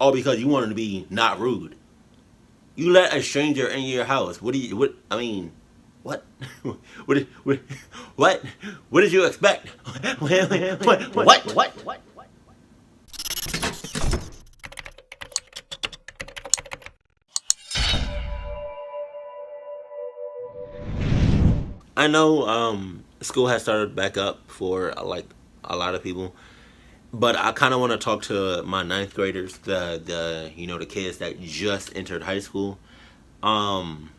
all because you wanted to be not rude. You let a stranger in your house. What do you? What I mean? What? What? What? What did you expect? What? I know school has started back up for like a lot of people, but I kind of want to talk to my ninth graders, the kids that just entered high school. Um,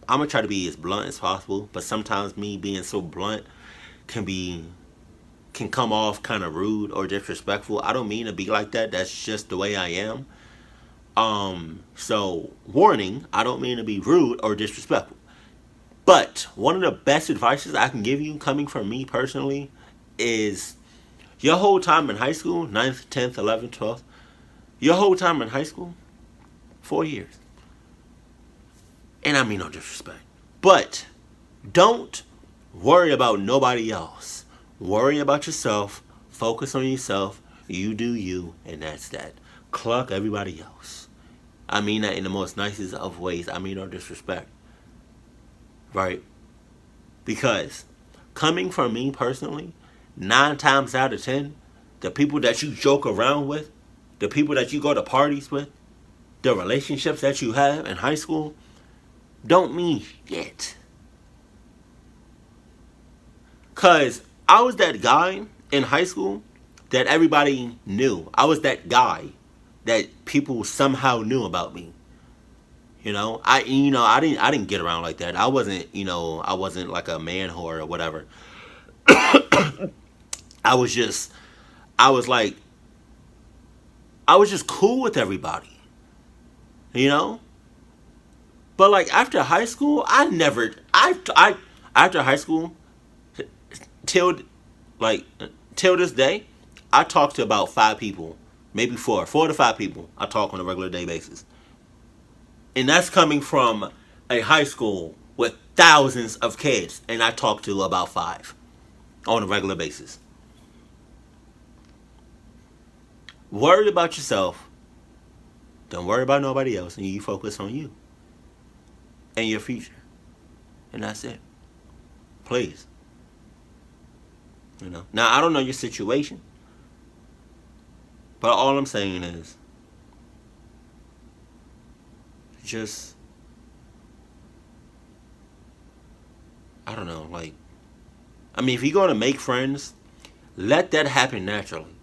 I'm gonna try to be as blunt as possible, but sometimes me being so blunt can be can come off kind of rude or disrespectful. I don't mean to be like that. That's just the way I am. So warning, I don't mean to be rude or disrespectful. But one of the best advices I can give you, coming from me personally, is your whole time in high school, ninth, 10th, 11th, 12th, your whole time in high school, 4 years. And I mean no disrespect. But don't worry about nobody else. Worry about yourself. Focus on yourself. You do you, and that's that. Cluck everybody else. I mean that in the most nicest of ways. I mean no disrespect. Right? Because coming from me personally, 9 times out of 10, the people that you joke around with, the people that you go to parties with, the relationships that you have in high school don't mean shit. Cause I was that guy in high school that everybody knew. I was that guy that people somehow knew about me. I didn't get around like that. I wasn't like a man whore or whatever. I was just I was like I was just cool with everybody, you know? But like after high school, I after high school till like till this day, I talk to about 5 people, maybe four to five people. I talk on a regular day basis, and that's coming from a high school with thousands of kids, and I talk to about five on a regular basis. Worry about yourself. Don't worry about nobody else, and you focus on you and your future, and that's it. Please, Now I don't know your situation, but all I'm saying is just I don't know, like I mean, if you're gonna make friends, let that happen naturally.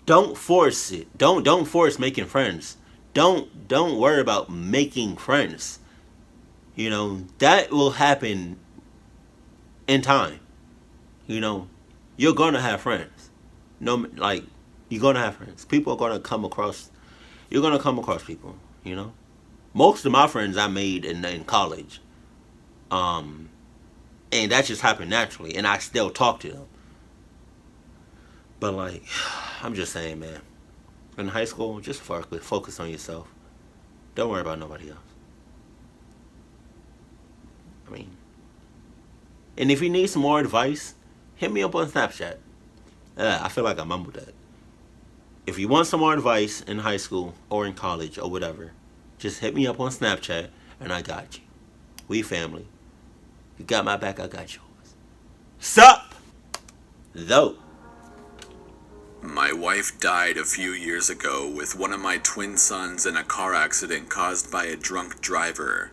Don't force it. Don't force making friends. Don't worry about making friends. That will happen in time. You know, you're gonna have friends. No, like you're gonna have friends. People are gonna come across. You're gonna come across people. Most of my friends I made in college, um, and that just happened naturally, and I still talk to them. But like, I'm just saying, man. In high school, just focus on yourself. Don't worry about nobody else. I mean, and if you need some more advice, hit me up on Snapchat. I feel like I mumbled that. If you want some more advice in high school or in college or whatever, just hit me up on Snapchat and I got you. We family. You got my back, I got yours. Sup? Though. My wife died a few years ago with one of my twin sons in a car accident caused by a drunk driver.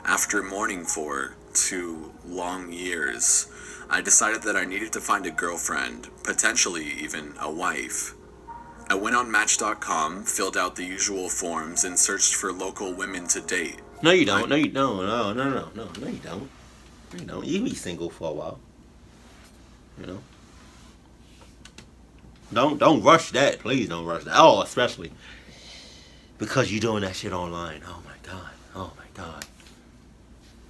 After mourning for 2 long years, I decided that I needed to find a girlfriend, potentially even a wife. I went on Match.com, filled out the usual forms, and searched for local women to date. No, you don't. No, you don't. No, you don't. You don't. You can be single for a while. You know. Don't rush that. Please don't rush that. Oh, especially because you're doing that shit online. Oh my god. Oh my god.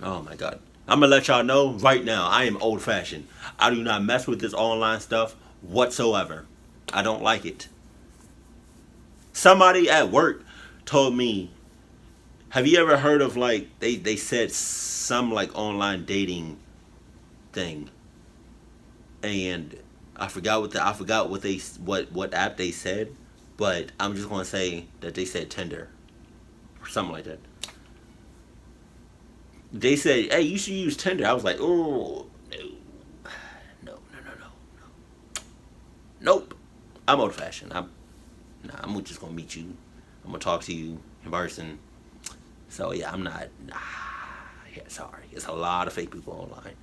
Oh my god. I'm gonna let y'all know right now. I am old fashioned. I do not mess with this online stuff whatsoever. I don't like it. Somebody at work told me, have you ever heard of like they said some like online dating thing, and I forgot what app they said, but I'm just gonna say that they said Tinder or something like that. They said, "Hey, you should use Tinder." I was like, "Oh, no, nope." I'm old fashioned. I'm just gonna meet you. I'm gonna talk to you in person. So yeah, I'm not. Yeah, sorry. It's a lot of fake people online.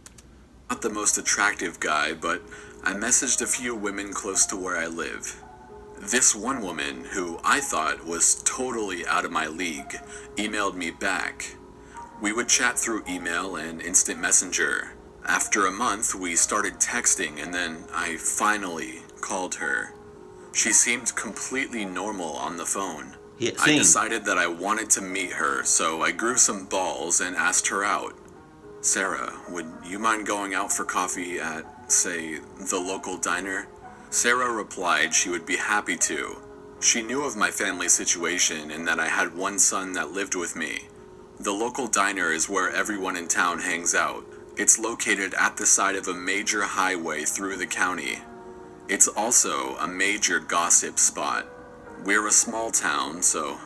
Not the most attractive guy, but I messaged a few women close to where I live. This one woman, who I thought was totally out of my league, emailed me back. We would chat through email and instant messenger. After a month, we started texting, and then I finally called her. She seemed completely normal on the phone. Yeah, I same. decided that I wanted to meet her, so I grew some balls and asked her out. Sarah, would you mind going out for coffee at, say, the local diner? Sarah replied she would be happy to. She knew of my family situation and that I had one son that lived with me. The local diner is where everyone in town hangs out. It's located at the side of a major highway through the county. It's also a major gossip spot. We're a small town, so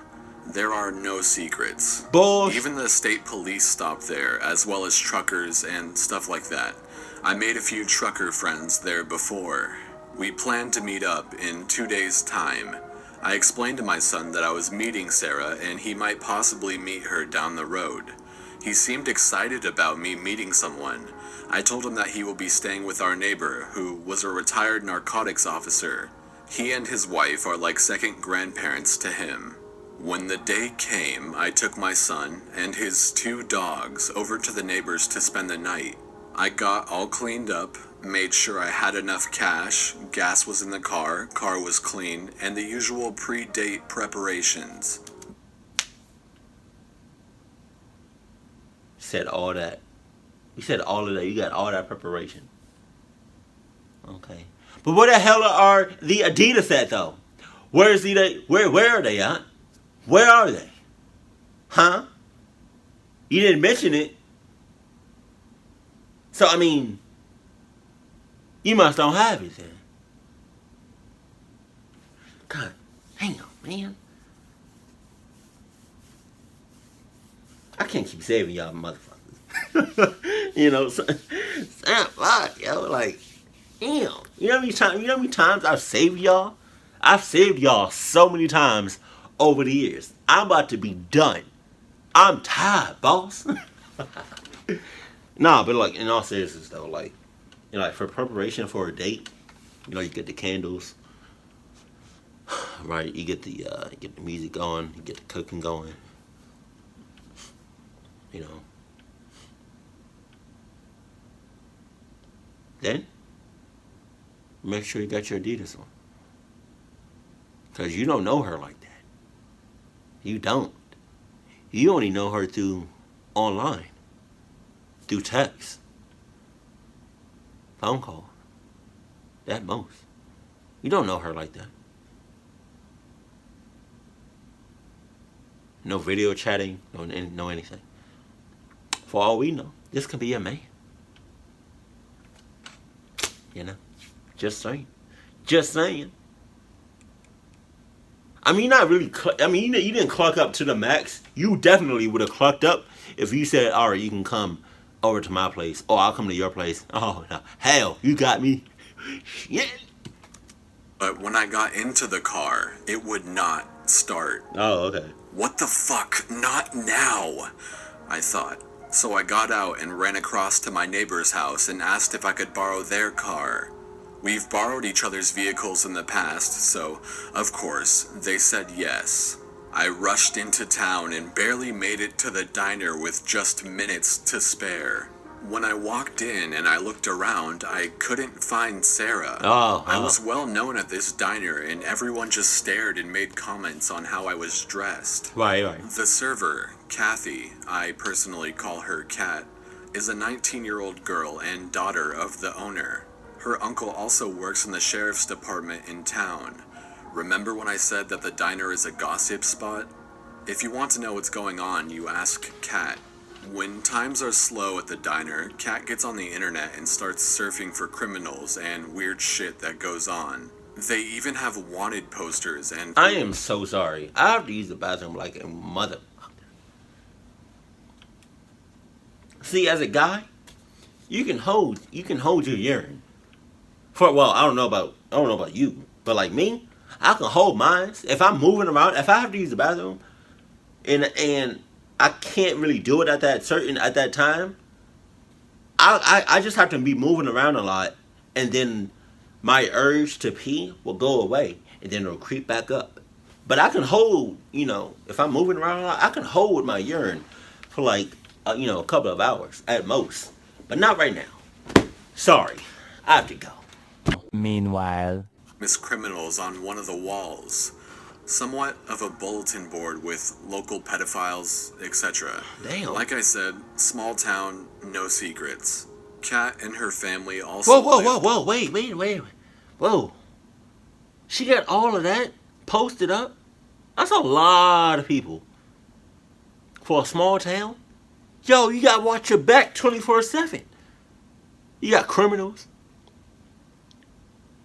there are no secrets. Boss. Even the state police stop there, as well as truckers and stuff like that. I made a few trucker friends there before. We planned to meet up in 2 days' time. I explained to my son that I was meeting Sarah and he might possibly meet her down the road. He seemed excited about me meeting someone. I told him that he will be staying with our neighbor, who was a retired narcotics officer. He and his wife are like second grandparents to him. When the day came, I took my son and his 2 dogs over to the neighbors to spend the night. I got all cleaned up, made sure I had enough cash, gas was in the car was clean, and the usual pre-date preparations. Said all that. You said all of that. You got all that preparation. Okay. But where the hell are the Adidas at though? Where's the where are they at? Where are they? Huh? You didn't mention it. So I mean, you must don't have it then. God damn, man. I can't keep saving y'all motherfuckers. You know, fuck, yo, like, damn. You know how many times I've saved y'all? I've saved y'all so many times over the years. I'm about to be done. I'm tired, boss. Nah, but like in all seriousness though, like, you know, like for preparation for a date, you know, you get the candles, right? You get the music going, you get the cooking going, you know. Then make sure you got your Adidas on, cause you don't know her like that. You don't. You only know her through online, through text, phone call, at most. You don't know her like that. No video chatting, no anything. For all we know, this could be a man. You know, just saying, just saying. I mean, not really. You didn't cluck up to the max. You definitely would have clucked up if you said, "All right, you can come over to my place, or I'll come to your place." Oh no, hell, you got me. Yeah. But when I got into the car, it would not start. Oh, okay. What the fuck? Not now, I thought. So I got out and ran across to my neighbor's house and asked if I could borrow their car. We've borrowed each other's vehicles in the past, so, of course, they said yes. I rushed into town and barely made it to the diner with just minutes to spare. When I walked in and I looked around, I couldn't find Sarah. I was well known at this diner and everyone just stared and made comments on how I was dressed. Right. The server, Kathy, I personally call her Kat, is a 19-year-old girl and daughter of the owner. Her uncle also works in the sheriff's department in town. Remember when I said that the diner is a gossip spot? If you want to know what's going on, you ask Kat. When times are slow at the diner, Kat gets on the internet and starts surfing for criminals and weird shit that goes on. They even have wanted posters and I am so sorry. I have to use the bathroom like a mother. See, as a guy, you can hold your urine. I don't know about you, but like me, I can hold mine. If I'm moving around, if I have to use the bathroom, and I can't really do it at that time, I just have to be moving around a lot, and then my urge to pee will go away, and then it'll creep back up. But I can hold, if I'm moving around a lot, I can hold my urine for like, a couple of hours at most. But not right now. Sorry, I have to go. Meanwhile, Miss criminals on one of the walls. Somewhat of a bulletin board with local pedophiles, etc. Damn. Like I said, small town, no secrets. Kat and her family Whoa, also whoa, lived. whoa, whoa! Wait! Whoa! She got all of that posted up. That's a lot of people for a small town. Yo, you gotta watch your back 24/7. You got criminals.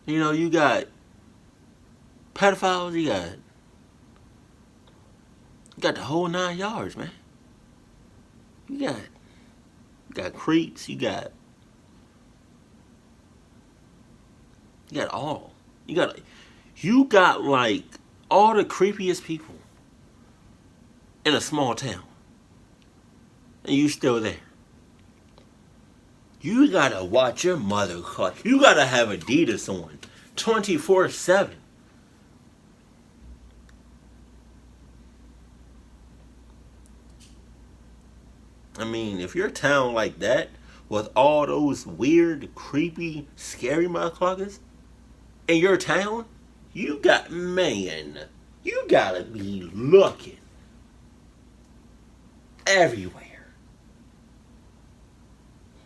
You got pedophiles. You got the whole 9 yards, man. You got creeps. You got all. You got like all the creepiest people in a small town, and you still there. You gotta watch your mother clock. You gotta have Adidas on 24/7. I mean, if you're a town like that with all those weird, creepy, scary motherfuckers in your town, you gotta be looking everywhere.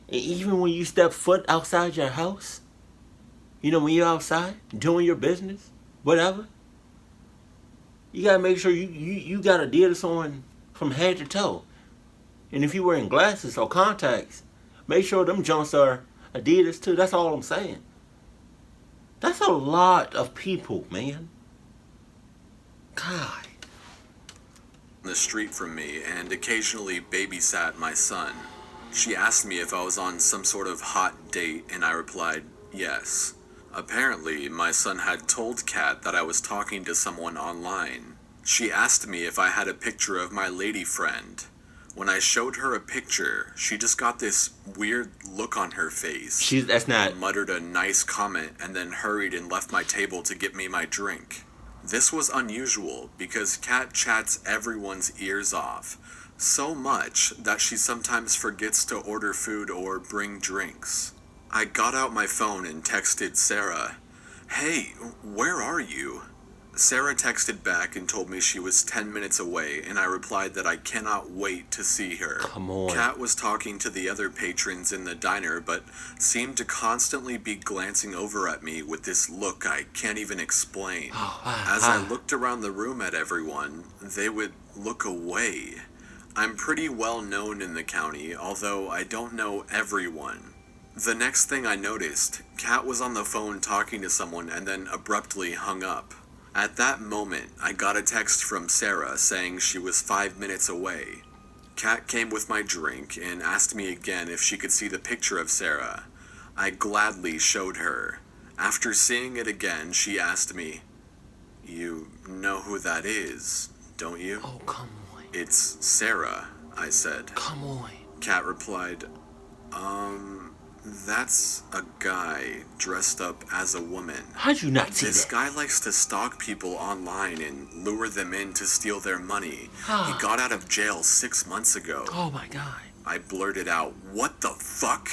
And even when you step foot outside your house, when you're outside doing your business, whatever, you gotta make sure you got Adidas on from head to toe. And if you're wearing glasses or contacts, make sure them junks are Adidas too. That's all I'm saying. That's a lot of people, man. God. The street from me and occasionally babysat my son. She asked me if I was on some sort of hot date, and I replied, yes. Apparently, my son had told Kat that I was talking to someone online. She asked me if I had a picture of my lady friend. When I showed her a picture, she just got this weird look on her face. That's not. Muttered a nice comment and then hurried and left my table to get me my drink. This was unusual because Kat chats everyone's ears off, so much that she sometimes forgets to order food or bring drinks. I got out my phone and texted Sarah, "Hey, where are you?" Sarah texted back and told me she was 10 minutes away, and I replied that I cannot wait to see her. Come on. Kat was talking to the other patrons in the diner, but seemed to constantly be glancing over at me with this look I can't even explain. As I looked around the room at everyone, they would look away. I'm pretty well known in the county, although I don't know everyone. The next thing I noticed, Kat was on the phone talking to someone and then abruptly hung up. At that moment, I got a text from Sarah saying she was 5 minutes away. Kat came with my drink and asked me again if she could see the picture of Sarah. I gladly showed her. After seeing it again, she asked me, "You know who that is, don't you?" Oh, come on. "It's Sarah," I said. Come on. Kat replied, "That's a guy dressed up as a woman. How'd you not see This that? guy likes to stalk people online and lure them in to steal their money. He got out of jail 6 months ago." Oh my God. I blurted out, "What the fuck?"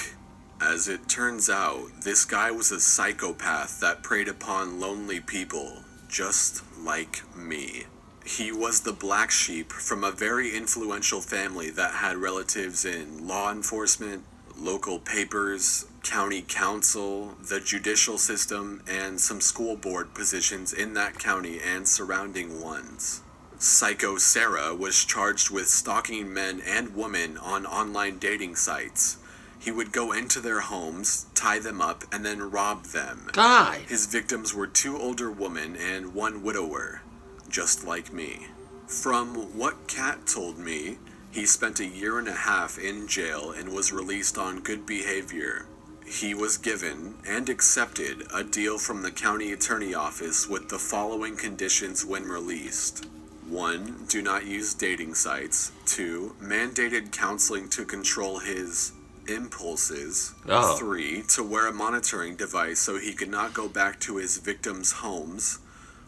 As it turns out, this guy was a psychopath that preyed upon lonely people, just like me. He was the black sheep from a very influential family that had relatives in law enforcement, local papers, county council, the judicial system, and some school board positions in that county and surrounding ones. Psycho Sarah was charged with stalking men and women on online dating sites. He would go into their homes, tie them up, and then rob them. God. His victims were 2 older women and 1 widower, just like me. From what Kat told me, he spent a year and a half in jail and was released on good behavior. He was given and accepted a deal from the county attorney office with the following conditions when released. 1. Do not use dating sites. 2. Mandated counseling to control his impulses. Oh. 3. To wear a monitoring device so he could not go back to his victims' homes.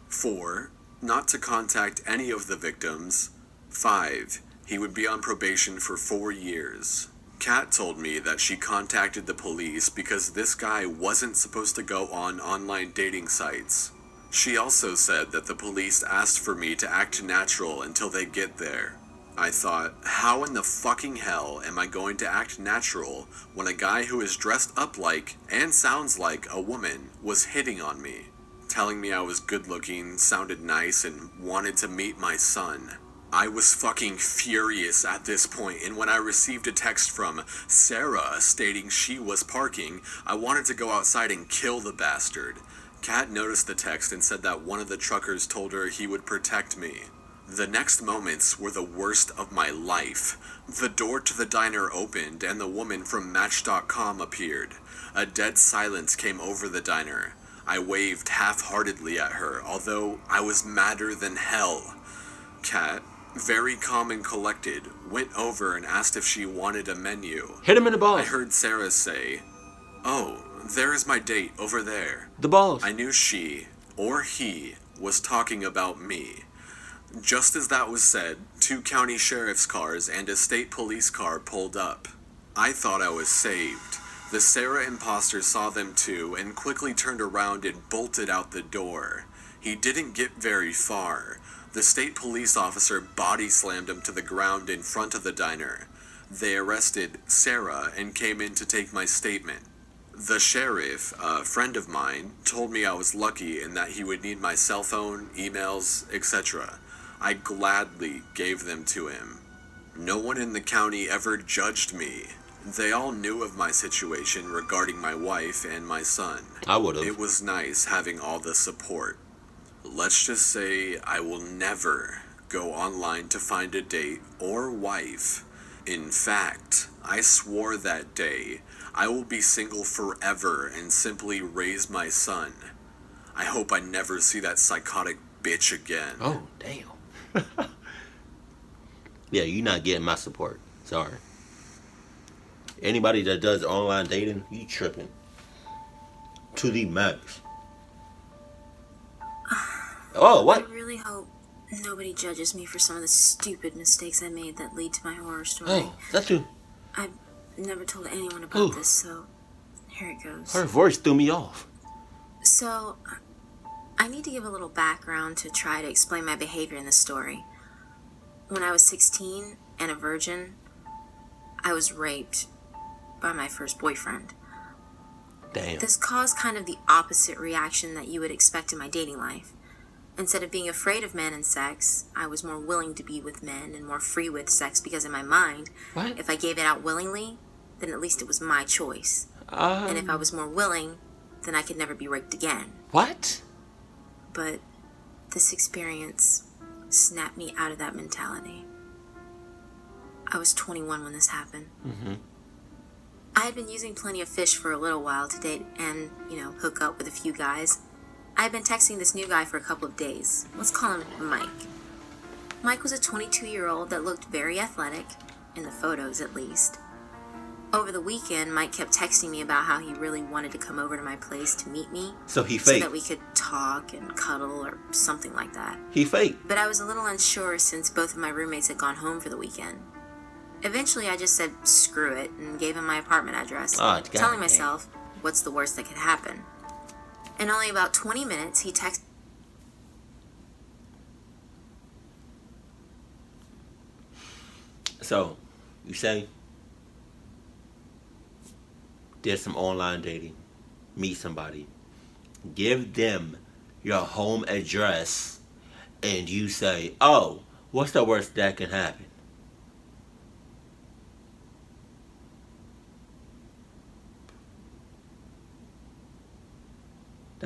4. Not to contact any of the victims. 5. He would be on probation for 4 years. Kat told me that she contacted the police because this guy wasn't supposed to go on online dating sites. She also said that the police asked for me to act natural until they get there. I thought, how in the fucking hell am I going to act natural when a guy who is dressed up like and sounds like a woman was hitting on me, telling me I was good looking, sounded nice, and wanted to meet my son? I was fucking furious at this point, and when I received a text from Sarah stating she was parking, I wanted to go outside and kill the bastard. Kat noticed the text and said that one of the truckers told her he would protect me. The next moments were the worst of my life. The door to the diner opened and the woman from Match.com appeared. A dead silence came over the diner. I waved half-heartedly at her, although I was madder than hell. Kat, very calm and collected, went over and asked if she wanted a menu. Hit him in the balls. I heard Sarah say, "Oh, there is my date over there." The balls. I knew she, or he, was talking about me. Just as that was said, 2 county sheriff's cars and a state police car pulled up. I thought I was saved. The Sarah imposter saw them too and quickly turned around and bolted out the door. He didn't get very far. The state police officer body slammed him to the ground in front of the diner. They arrested Sarah and came in to take my statement. The sheriff, a friend of mine, told me I was lucky and that he would need my cell phone, emails, etc. I gladly gave them to him. No one in the county ever judged me. They all knew of my situation regarding my wife and my son. I would've. It was nice having all the support. Let's just say I will never go online to find a date or wife. In fact, I swore that day I will be single forever and simply raise my son. I hope I never see that psychotic bitch again. Oh, damn. Yeah, you're not getting my support. Sorry. Anybody that does online dating, you tripping. To the max. Oh, what? I really hope nobody judges me for some of the stupid mistakes I made that lead to my horror story. Oh, that's you. I've never told anyone about this, so here it goes. Her voice threw me off. So, I need to give a little background to try to explain my behavior in this story. When I was 16 and a virgin, I was raped by my first boyfriend. Damn. This caused kind of the opposite reaction that you would expect in my dating life. Instead of being afraid of men and sex, I was more willing to be with men and more free with sex because in my mind, What? if I gave it out willingly, then at least it was my choice. And if I was more willing, then I could never be raped again. What? But this experience snapped me out of that mentality. I was 21 when this happened. Mm-hmm. I had been using Plenty of Fish for a little while to date and, hook up with a few guys. I had been texting this new guy for a couple of days. Let's call him Mike. Mike was a 22-year-old that looked very athletic, in the photos at least. Over the weekend, Mike kept texting me about how he really wanted to come over to my place to meet me. So he so faked. that we could talk and cuddle or something like that. He faked. But I was a little unsure since both of my roommates had gone home for the weekend. Eventually, I just said screw it and gave him my apartment address, telling myself, what's the worst that could happen? In only about 20 minutes, he texted. So, you say, did some online dating, meet somebody, give them your home address, and you say, oh, what's the worst that can happen?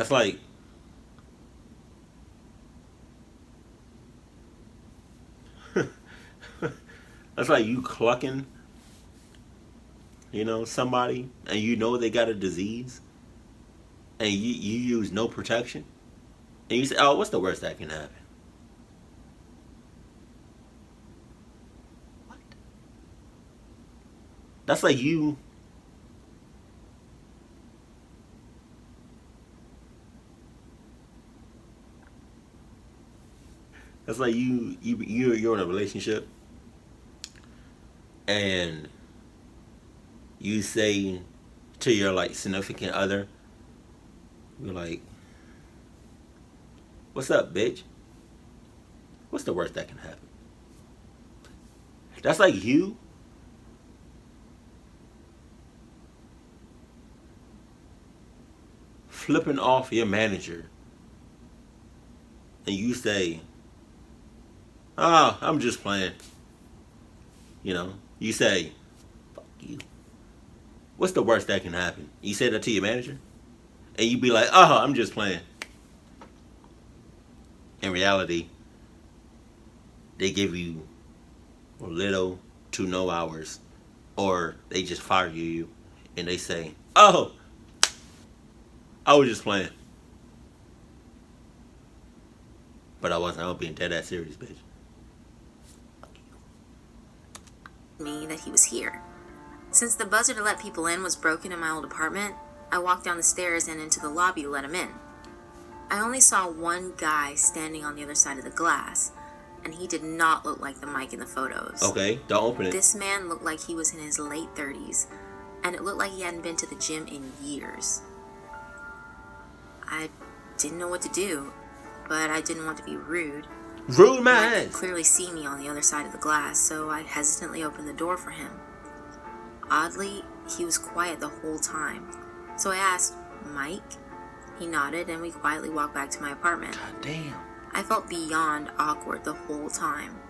That's like that's like you clucking, somebody, and you know they got a disease, and you use no protection, and you say, "Oh, what's the worst that can happen?" What? That's like you. That's like you're in a relationship, and you say to your like significant other, you're like, "What's up, bitch? What's the worst that can happen?" That's like you flipping off your manager, and you say, "Oh, I'm just playing." You say, "Fuck you. What's the worst that can happen?" You say that to your manager, and you be like, "Oh, I'm just playing." In reality, they give you little to no hours, or they just fire you, and they say, "Oh, I was just playing," but I wasn't. I was being dead ass serious, bitch. Me that he was here. Since the buzzer to let people in was broken in my old apartment, I walked down the stairs and into the lobby to let him in. I only saw one guy standing on the other side of the glass, and he did not look like the Mike in the photos. Okay, don't open it. This man looked like he was in his late 30s, and it looked like he hadn't been to the gym in years. I didn't know what to do, but I didn't want to be rude. Rude my Mike could ass. clearly see me on the other side of the glass, so I hesitantly opened the door for him. Oddly, he was quiet the whole time, so I asked, "Mike?" He nodded, and we quietly walked back to my apartment. God damn. I felt beyond awkward the whole time.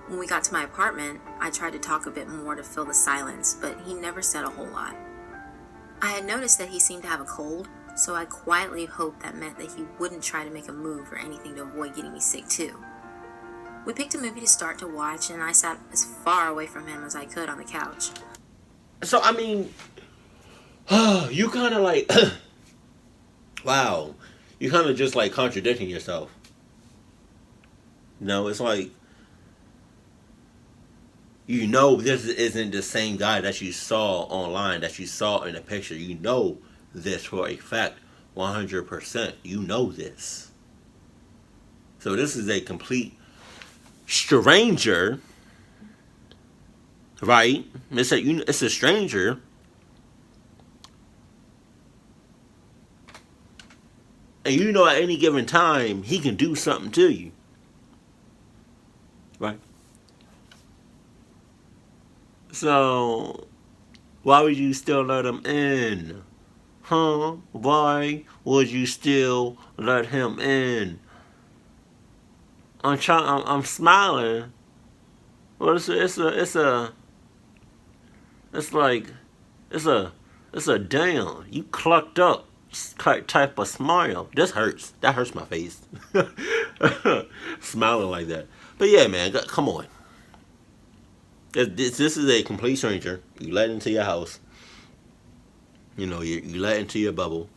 When we got to my apartment, I tried to talk a bit more to fill the silence, but he never said a whole lot. I had noticed that he seemed to have a cold, so I quietly hoped that meant that he wouldn't try to make a move or anything to avoid getting me sick too. We picked a movie to start to watch, and I sat as far away from him as I could on the couch. So I mean, you kind of like, wow, you kind of just like contradicting yourself. It's like, this isn't the same guy that you saw online, that you saw in the picture. You know this for a fact, 100%. You know this. So this is a complete stranger, right? It's a stranger. And you know at any given time, he can do something to you. Right? So, why would you still let him in? Huh? Why would you still let him in? I'm smiling. Well, it's a damn. You clucked up type of smile. This hurts. That hurts my face. Smiling like that. But yeah, man, come on. This is a complete stranger. You let into your house. You let into your bubble.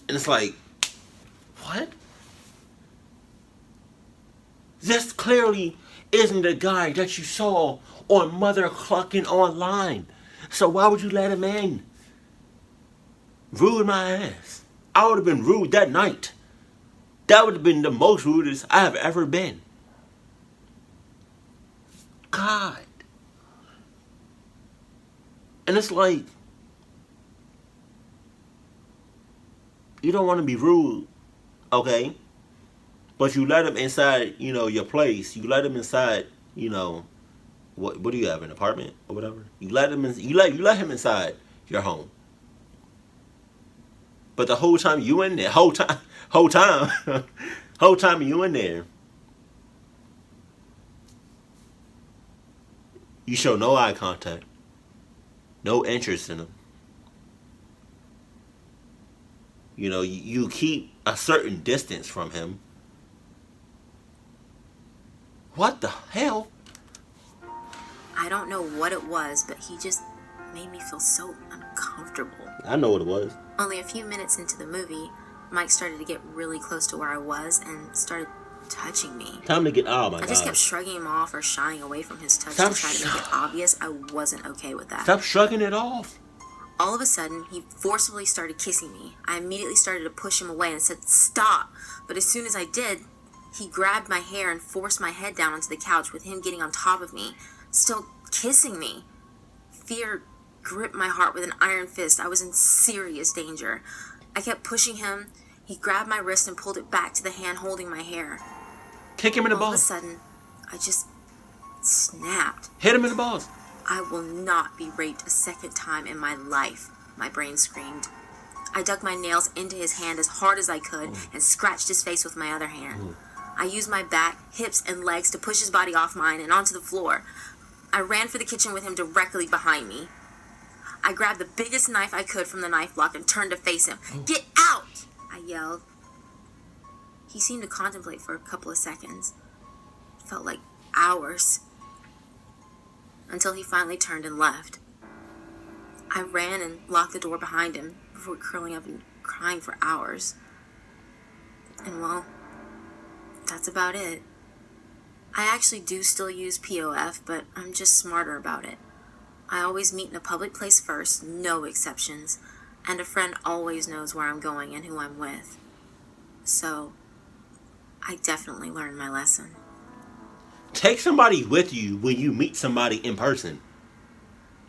And it's like, what? This clearly isn't the guy that you saw on Mother Clucking online. So why would you let him in? Rude my ass. I would have been rude that night. That would have been the most rudest I have ever been. God. And it's like, you don't want to be rude, okay? But you let him inside, your place. You let him inside, what do you have, an apartment or whatever? You let him him inside your home. But the whole time you in there, whole time whole time you in there, you show no eye contact, no interest in him. You keep a certain distance from him. What the hell? I don't know what it was, but he just made me feel so uncomfortable. I know what it was. Only a few minutes into the movie, Mike started to get really close to where I was and started touching me. Time to get. Oh my god. I just kept shrugging him off or shying away from his touch to try to make it obvious I wasn't okay with that. Stop shrugging it off. All of a sudden, he forcibly started kissing me. I immediately started to push him away and said, "Stop!" But as soon as I did, he grabbed my hair and forced my head down onto the couch with him getting on top of me, still kissing me. Fear gripped my heart with an iron fist. I was in serious danger. I kept pushing him. He grabbed my wrist and pulled it back to the hand holding my hair. Kick him in the balls. All of a sudden, I just snapped. Hit him in the balls. I will not be raped a second time in my life, my brain screamed. I dug my nails into his hand as hard as I could and scratched his face with my other hand. I used my back, hips, and legs to push his body off mine and onto the floor. I ran for the kitchen with him directly behind me. I grabbed the biggest knife I could from the knife block and turned to face him. "Get out!" I yelled. He seemed to contemplate for a couple of seconds. It felt like hours. Until he finally turned and left. I ran and locked the door behind him before curling up and crying for hours. And well, that's about it. I actually do still use POF, but I'm just smarter about it. I always meet in a public place first, no exceptions, and a friend always knows where I'm going and who I'm with. So, I definitely learned my lesson. Take somebody with you when you meet somebody in person.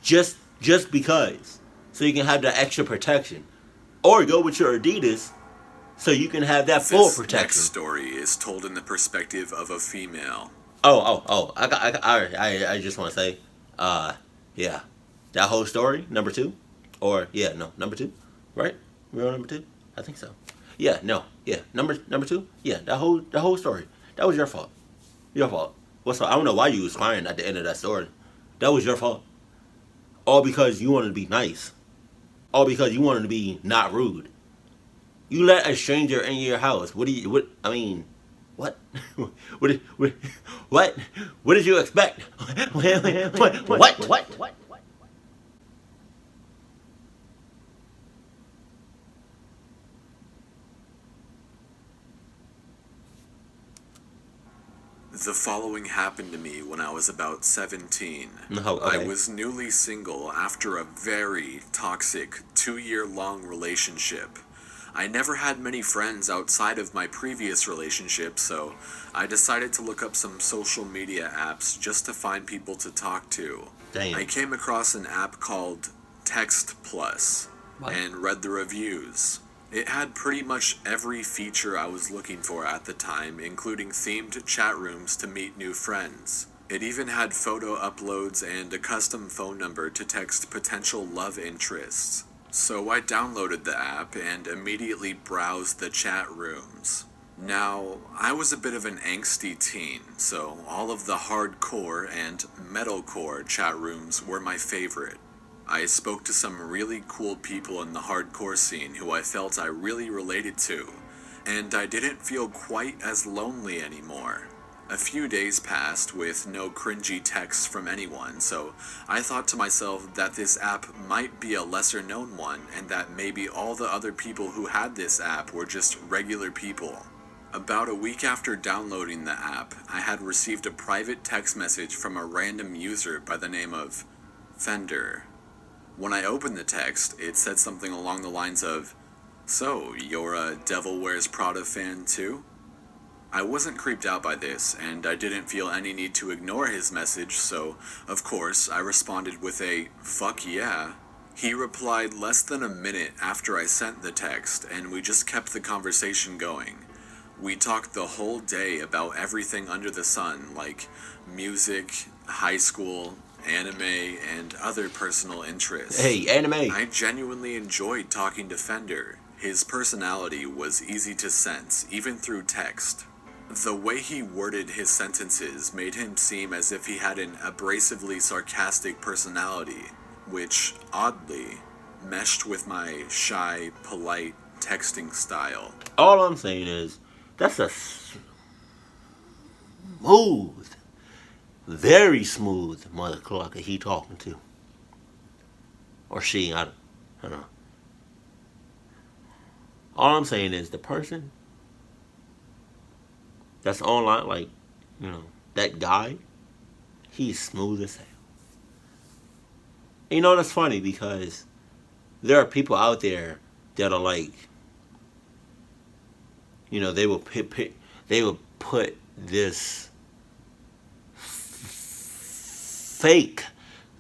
Just because. So you can have that extra protection. Or go with your Adidas so you can have that full protection. This next story is told in the perspective of a female. I just want to say, yeah. That whole story, number 2? Or, yeah, no, number 2? Right? We're on number 2? I think so. Yeah, no, yeah. Number 2? Yeah, that whole story. That was your fault. Your fault. What's up? I don't know why you was crying at the end of that story. That was your fault. All because you wanted to be nice. All because you wanted to be not rude. You let a stranger in your house. What? What did you expect? What? The following happened to me when I was about 17. Oh, okay. I was newly single after a very toxic 2-year-long relationship. I never had many friends outside of my previous relationship, so I decided to look up some social media apps just to find people to talk to. Damn. I came across an app called Text Plus and read the reviews. It had pretty much every feature I was looking for at the time, including themed chat rooms to meet new friends. It even had photo uploads and a custom phone number to text potential love interests. So I downloaded the app and immediately browsed the chat rooms. Now, I was a bit of an angsty teen, so all of the hardcore and metalcore chat rooms were my favorite. I spoke to some really cool people in the hardcore scene who I felt I really related to, and I didn't feel quite as lonely anymore. A few days passed with no cringy texts from anyone, so I thought to myself that this app might be a lesser known one, and that maybe all the other people who had this app were just regular people. About a week after downloading the app, I had received a private text message from a random user by the name of Fender. When I opened the text, it said something along the lines of, "So, you're a Devil Wears Prada fan too?" I wasn't creeped out by this, and I didn't feel any need to ignore his message, so, of course, I responded with a, "Fuck yeah." He replied less than a minute after I sent the text, and we just kept the conversation going. We talked the whole day about everything under the sun, like music, high school, anime, and other personal interests. Hey, anime. I genuinely enjoyed talking to Fender. His personality was easy to sense, even through text. The way he worded his sentences made him seem as if he had an abrasively sarcastic personality, which, oddly, meshed with my shy, polite texting style. All I'm saying is, that's a smooth, very smooth mother clucker he talking to. Or she, I don't know. All I'm saying is the person that's online, like, that guy, he's smooth as hell. And that's funny because there are people out there that are like, they will put this fake,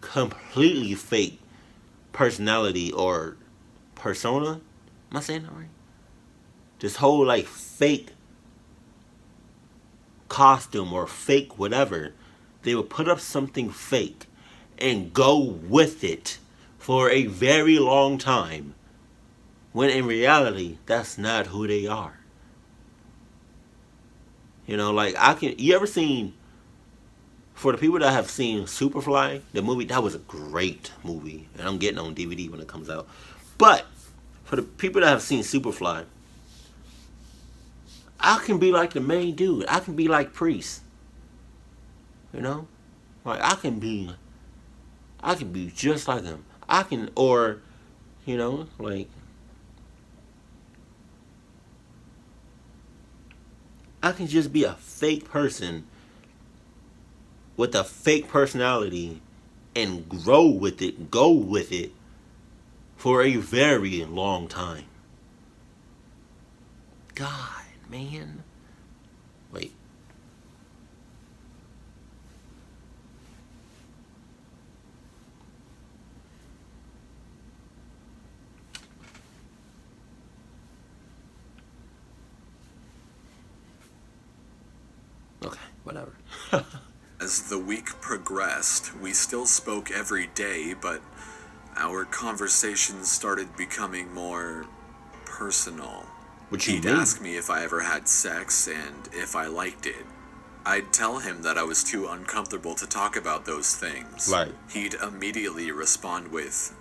completely fake personality or persona. Am I saying that right? This whole like fake costume or fake whatever. They will put up something fake and go with it for a very long time. When in reality, that's not who they are. Like you ever seen, for the people that have seen Superfly, the movie, that was a great movie. And I'm getting on DVD when it comes out. But, for the people that have seen Superfly, I can be like the main dude. I can be like Priest. Like I can be just like him. Like I can just be a fake person with a fake personality and go with it for a very long time. God, man. Wait. Okay, whatever. As the week progressed, we still spoke every day, but our conversations started becoming more personal. What you He'd mean? ask me if I ever had sex and if I liked it. I'd tell him that I was too uncomfortable to talk about those things. Right. He'd immediately respond with,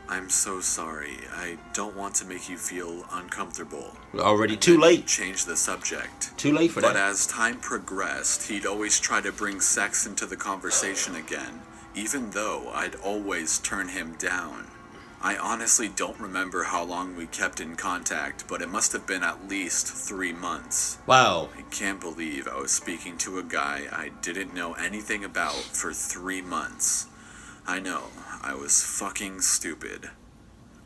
"I'm so sorry. I don't want to make you feel uncomfortable." Already And too then late. he'd change the subject. Too late for But that. as time progressed, he'd always try to bring sex into the conversation again, even though I'd always turn him down. I honestly don't remember how long we kept in contact, but it must have been at least 3 months. Wow. I can't believe I was speaking to a guy I didn't know anything about for 3 months. I know, I was fucking stupid.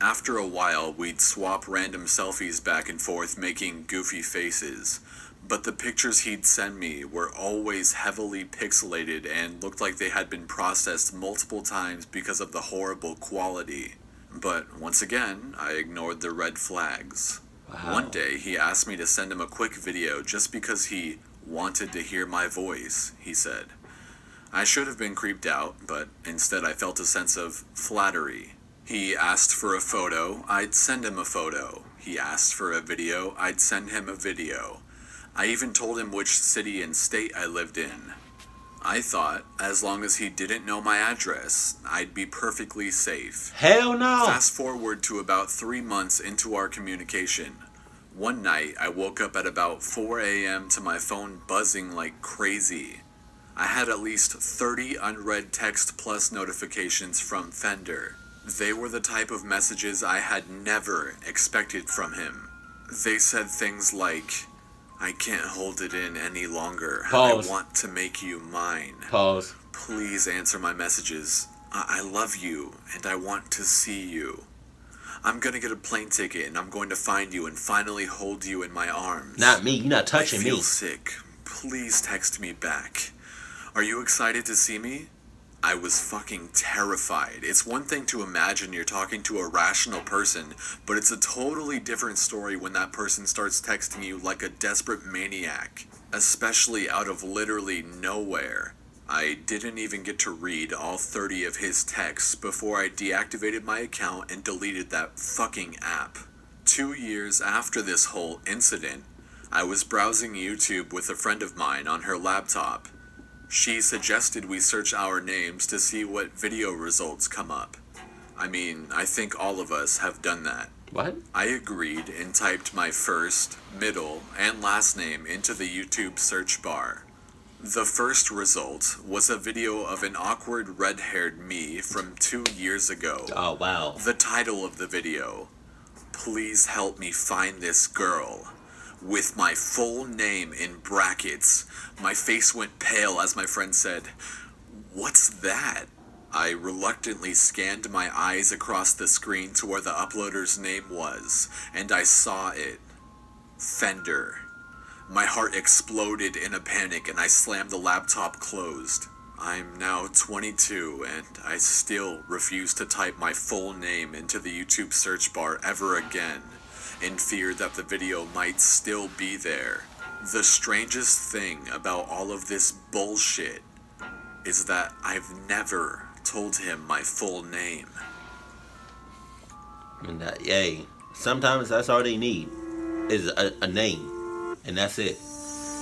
After a while, we'd swap random selfies back and forth making goofy faces, but the pictures he'd send me were always heavily pixelated and looked like they had been processed multiple times because of the horrible quality. But once again, I ignored the red flags. Wow. One day, he asked me to send him a quick video just because he wanted to hear my voice, he said. I should have been creeped out, but instead I felt a sense of flattery. He asked for a photo, I'd send him a photo. He asked for a video, I'd send him a video. I even told him which city and state I lived in. I thought, as long as he didn't know my address, I'd be perfectly safe. Hell no. Fast forward to about 3 months into our communication. One night, I woke up at about 4 a.m. to my phone buzzing like crazy. I had at least 30 unread text plus notifications from Fender. They were the type of messages I had never expected from him. They said things like, "I can't hold it in any longer. Pause. I want to make you mine. Pause. Please answer my messages. I love you, and I want to see you. I'm gonna get a plane ticket, and I'm going to find you and finally hold you in my arms. Not me. You're not touching I feel me. sick. Please text me back. Are you excited to see me?" I was fucking terrified. It's one thing to imagine you're talking to a rational person, but it's a totally different story when that person starts texting you like a desperate maniac, especially out of literally nowhere. I didn't even get to read all 30 of his texts before I deactivated my account and deleted that fucking app. 2 years after this whole incident, I was browsing YouTube with a friend of mine on her laptop. She suggested we search our names to see what video results come up. I mean, I think all of us have done that. What? I agreed and typed my first, middle, and last name into the YouTube search bar. The first result was a video of an awkward red-haired me from 2 years ago. Oh, wow. The title of the video, "Please help me find this girl," with my full name in brackets. My face went pale as my friend said, "What's that?" I reluctantly scanned my eyes across the screen to where the uploader's name was, and I saw it. Fender. My heart exploded in a panic and I slammed the laptop closed. I'm now 22 and I still refuse to type my full name into the YouTube search bar ever again, in fear that the video might still be there. The strangest thing about all of this bullshit is that I've never told him my full name. And that, yay. Sometimes that's all they need is a name. And that's it.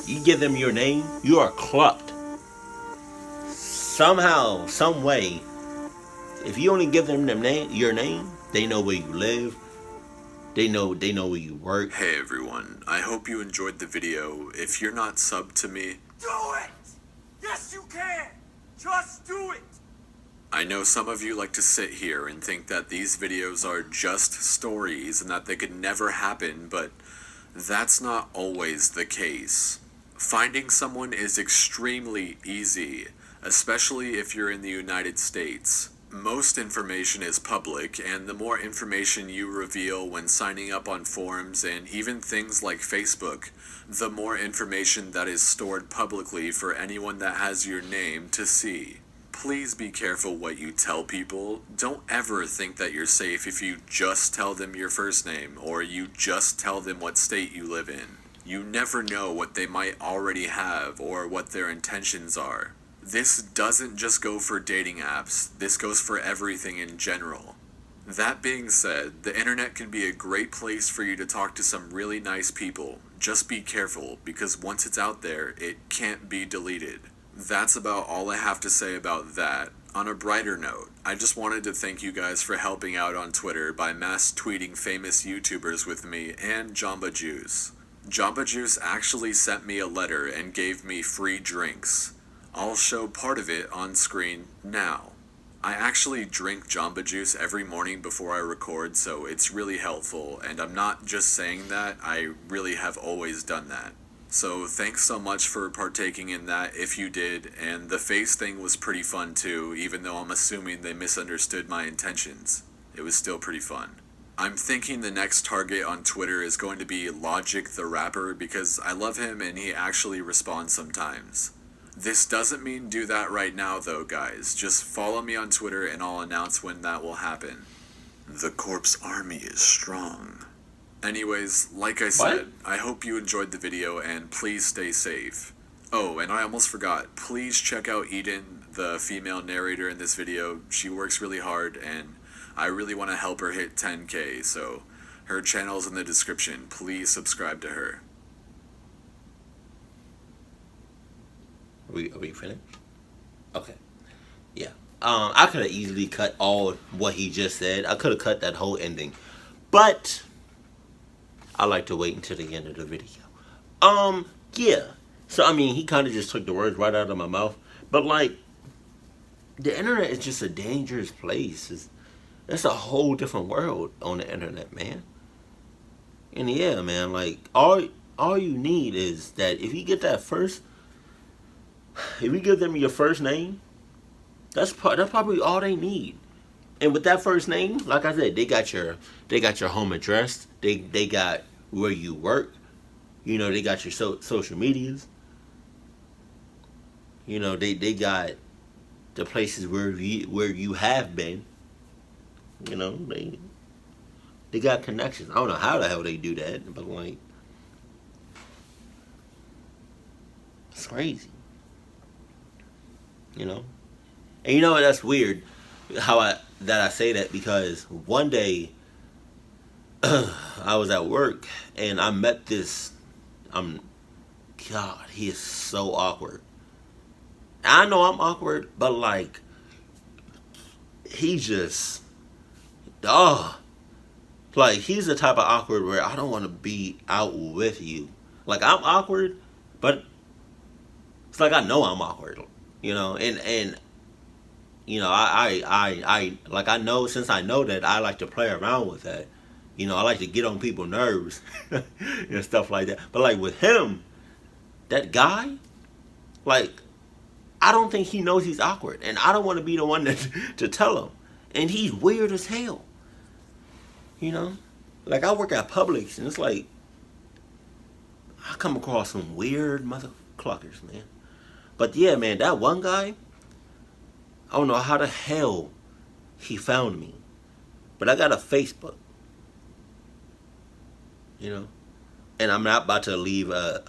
You give them your name, you are clucked. Somehow, some way, if you only give them your name, they know where you live. They know where you work. Hey everyone, I hope you enjoyed the video. If you're not subbed to me, do it! Yes, you can! Just do it! I know some of you like to sit here and think that these videos are just stories and that they could never happen, but that's not always the case. Finding someone is extremely easy, especially if you're in the United States. Most information is public, and the more information you reveal when signing up on forums and even things like Facebook, the more information that is stored publicly for anyone that has your name to see. Please be careful what you tell people. Don't ever think that you're safe if you just tell them your first name or you just tell them what state you live in. You never know what they might already have or what their intentions are. This doesn't just go for dating apps, this goes for everything in general. That being said, the internet can be a great place for you to talk to some really nice people. Just be careful, because once it's out there, it can't be deleted. That's about all I have to say about that. On a brighter note, I just wanted to thank you guys for helping out on Twitter by mass tweeting famous YouTubers with me and Jamba Juice. Jamba Juice actually sent me a letter and gave me free drinks. I'll show part of it on screen now. I actually drink Jamba Juice every morning before I record, so it's really helpful, and I'm not just saying that, I really have always done that. So thanks so much for partaking in that if you did, and the face thing was pretty fun too, even though I'm assuming they misunderstood my intentions. It was still pretty fun. I'm thinking the next target on Twitter is going to be Logic the Rapper, because I love him and he actually responds sometimes. This doesn't mean do that right now though, guys. Just follow me on Twitter and I'll announce when that will happen. The Corpse Army is strong. Anyways, like I said, I hope you enjoyed the video and please stay safe. Oh, and I almost forgot, please check out Eden, the female narrator in this video. She works really hard and I really want to help her hit 10K, so her channel's in the description. Please subscribe to her. Are we finished? Okay. Yeah. I could have easily cut all what he just said. I could have cut that whole ending. But I like to wait until the end of the video. Yeah. So, I mean, he kind of just took the words right out of my mouth. But, like, the internet is just a dangerous place. It's a whole different world on the internet, man. And, yeah, man, like, all you need is that if you get that first... If you give them your first name, that's probably all they need. And with that first name, like I said, they got your home address. They got where you work. You know, they got your social medias. You know, they got the places where you have been. You know, they got connections. I don't know how the hell they do that, but like, it's crazy. You know, and you know what? That's weird. How I say that, because one day I was at work and I met this. God, he is so awkward. I know I'm awkward, but like, he just, Like, he's the type of awkward where I don't want to be out with you. Like, I'm awkward, but it's like I know I'm awkward, and like, I know, since I know that, I like to play around with that. I like to get on people's nerves and stuff like that. But like with him, that guy, like, I don't think he knows he's awkward, and I don't want to be the one to tell him. And he's weird as hell, you know. Like, I work at Publix, and it's like I come across some weird mother cluckers, man. But yeah, man, that one guy, I don't know how the hell he found me, but I got a Facebook, and I'm not about to leave a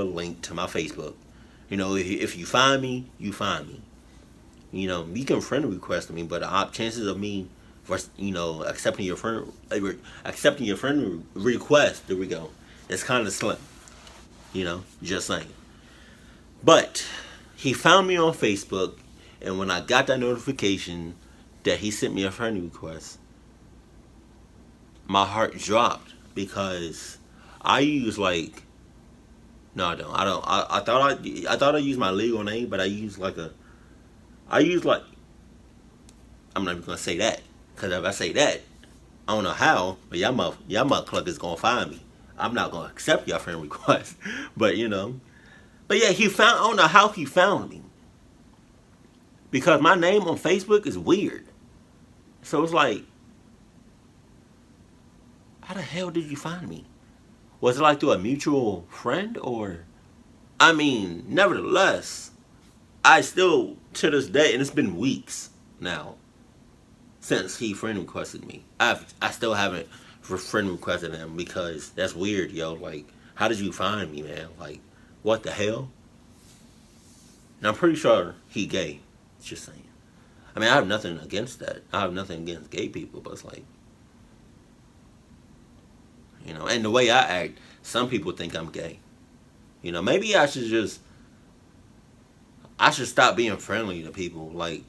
link to my Facebook. If you find me, you find me. You can friend request me, but chances of me, accepting your friend request, there we go, it's kind of slim. Just saying. But he found me on Facebook, and when I got that notification that he sent me a friend request, my heart dropped, because I use, like, no, I don't. I thought I used my legal name, but I use like, I'm not even gonna say that, because if I say that, I don't know how, but y'all motherfuckers gonna find me. I'm not gonna accept your friend request, but but yeah, I don't know how he found me, because my name on Facebook is weird. So it's like, how the hell did you find me? Was it like through a mutual friend, or? I mean, nevertheless, I still, to this day, and it's been weeks now since he friend requested me. I still haven't friend requested him, because that's weird, yo. Like, how did you find me, man? Like, what the hell? And I'm pretty sure he gay. Just saying. I mean, I have nothing against that. I have nothing against gay people, but it's like, and the way I act, some people think I'm gay. Maybe I should stop being friendly to people. Like,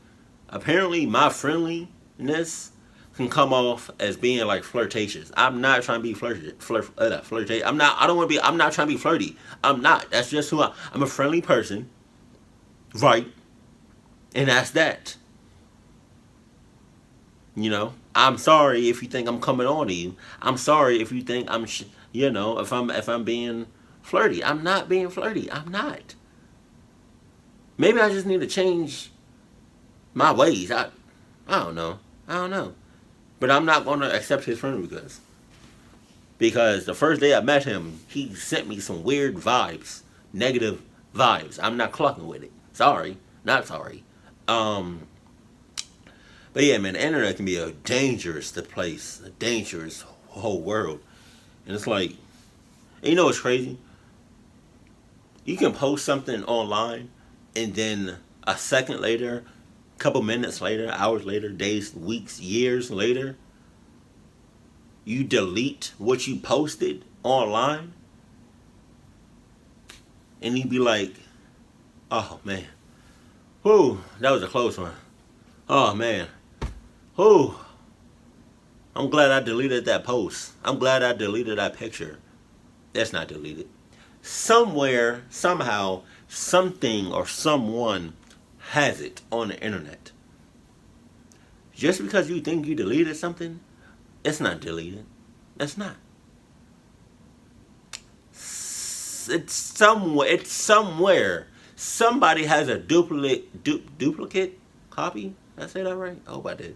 apparently my friendliness can come off as being like flirtatious. I'm not trying to be flirtatious. I'm not trying to be flirty. I'm not. That's just who I'm a friendly person. Right. And that's that. I'm sorry if you think I'm coming on to you. I'm sorry if you think I'm, if I'm being flirty. I'm not being flirty. I'm not. Maybe I just need to change my ways. I don't know. But I'm not going to accept his friend request. Because the first day I met him, he sent me some weird vibes. Negative vibes. I'm not clucking with it. Sorry. Not sorry. But yeah, man, the internet can be a dangerous place. A dangerous whole world. And it's like, and what's crazy? You can post something online, and then a second later, a couple minutes later, hours later, days, weeks, years later, you delete what you posted online, and you be like, oh man, whew, that was a close one. Oh man, whew, I'm glad I deleted that post. I'm glad I deleted that picture. That's not deleted. Somewhere, somehow, something or someone has it on the internet. Just because you think you deleted something, it's not deleted. It's not. It's somewhere. It's somewhere. Somebody has a duplicate copy. Did I say that right? I hope I did.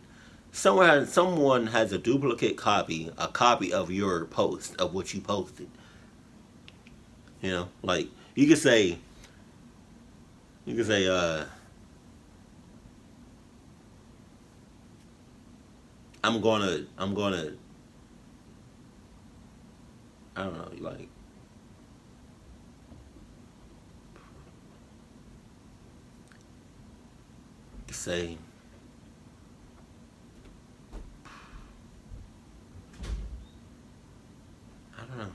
Someone has a duplicate copy, a copy of your post, of what you posted. Like, you could say, I'm gonna, I don't know, like, say, I don't know.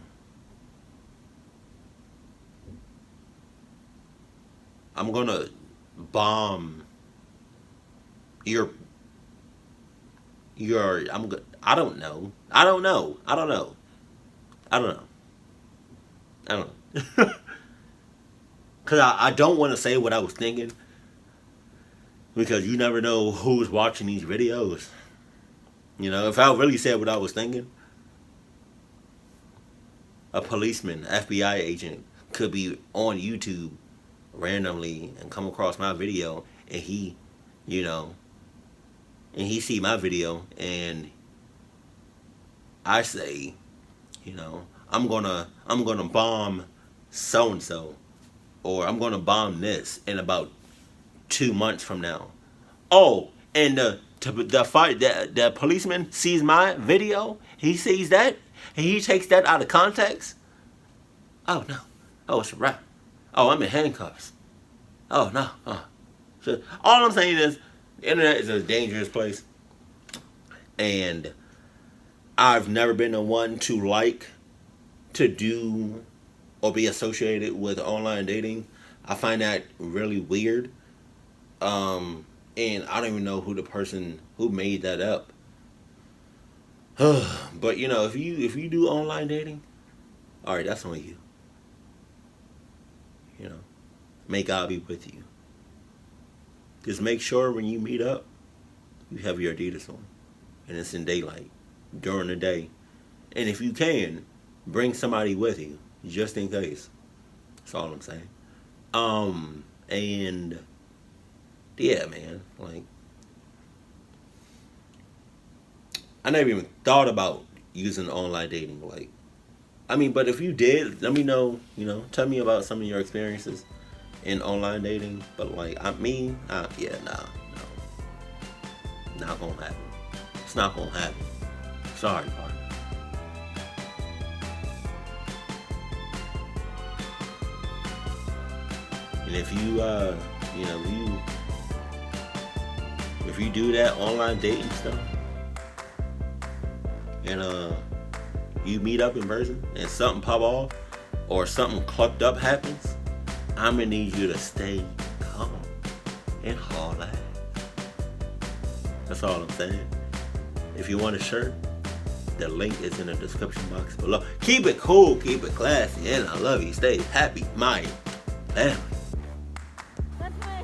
I'm gonna bomb your I don't know. I don't know. I don't know. I don't know. I don't know. Because I don't want to say what I was thinking. Because you never know who's watching these videos. You know, if I really said what I was thinking, a policeman, FBI agent could be on YouTube randomly and come across my video and he, you know, and he see my video and I say, you know, I'm gonna bomb so and so, or I'm gonna bomb this in about 2 months from now. Oh, and the policeman sees my video. He sees that and he takes that out of context. Oh no! Oh, it's a wrap. Oh, I'm in handcuffs. Oh no! So, all I'm saying is, the internet is a dangerous place, and I've never been the one to do or be associated with online dating. I find that really weird. And I don't even know who the person who made that up. But you know, if you do online dating, all right, that's on you. You know, may God be with you. Just make sure when you meet up, you have your Adidas on, and it's in daylight during the day. And if you can, bring somebody with you just in case. That's all I'm saying. And yeah, man, like I never even thought about using online dating. Like, I mean, but if you did, let me know. You know, tell me about some of your experiences in online dating. But like, yeah, no, not gonna happen. It's not gonna happen. Sorry, partner. And if you, you know, if you do that online dating stuff, and you meet up in person, and something pop off, or something clucked up happens, I'm gonna need you to stay calm and haul ass. That's all I'm saying. If you want a shirt, the link is in the description box below. Keep it cool, keep it classy, and I love you. Stay happy, my family. That's my